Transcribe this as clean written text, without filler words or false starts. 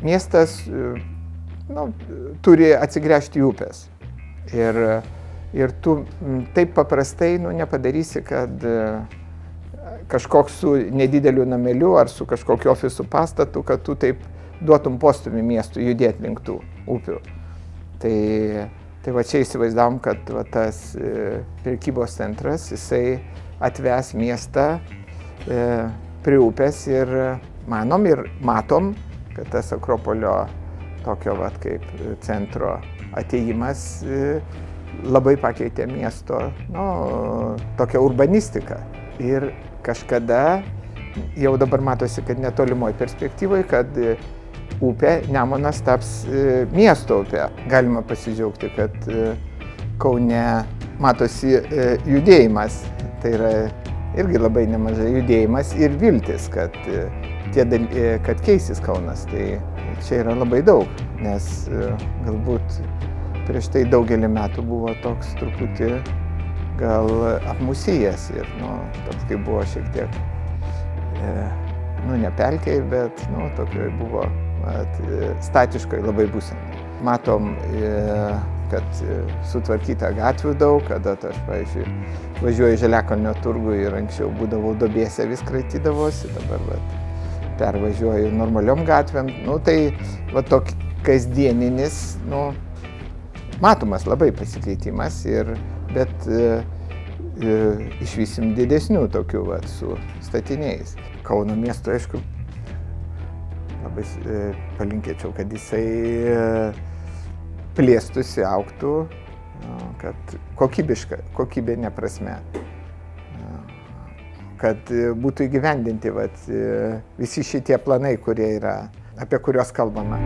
miestas turi atsigręžti į upės. Ir tu taip paprastai nepadarysi, kad kažkoks su nedideliu nameliu ar su kažkokiu ofisų pastatu, kad tu taip duotum postumį miestų judėti link tų upių. Tai va čia įsivaizdavom, kad va, tas prekybos centras, jisai atves miestą prie upės ir manom ir matom, kad tas Akropolio tokio vat, kaip centro atėjimas labai pakeitė miesto tokią urbanistiką. Ir kažkada, jau dabar matosi, kad netolimoje perspektyvoje, kad upė Nemunas taps miesto upė. Galima pasidžiaugti, kad Kaune matosi judėjimas. Tai yra irgi labai nemažai judėjimas ir viltis, kad keisis Kaunas. Tai čia yra labai daug, nes galbūt prieš tai daugelį metų buvo toks truputį gal apmusėjęs ir toks kaip buvo šiek tiek, ne pelkėj, bet tokioj buvo statiškai labai būsenai. Matom, kad sutvarkyta gatvių daug, kada aš, pavyzdžiui, važiuoju į Žaliakalnio turgų ir anksčiau būdavau duobėse, vis kraitydavosi, dabar pervažiuoju normaliom gatvėm. Tai toks kasdieninis, matomas labai pasikeitimas, bet išvysim didesnių tokių su statiniais. Kauno miesto, aišku, labai palinkėčiau, kad jisai plėstųsi, augtų, kad kokybinė prasme, kad būtų įgyvendinti visi šitie planai, kurie yra, apie kuriuos kalbame.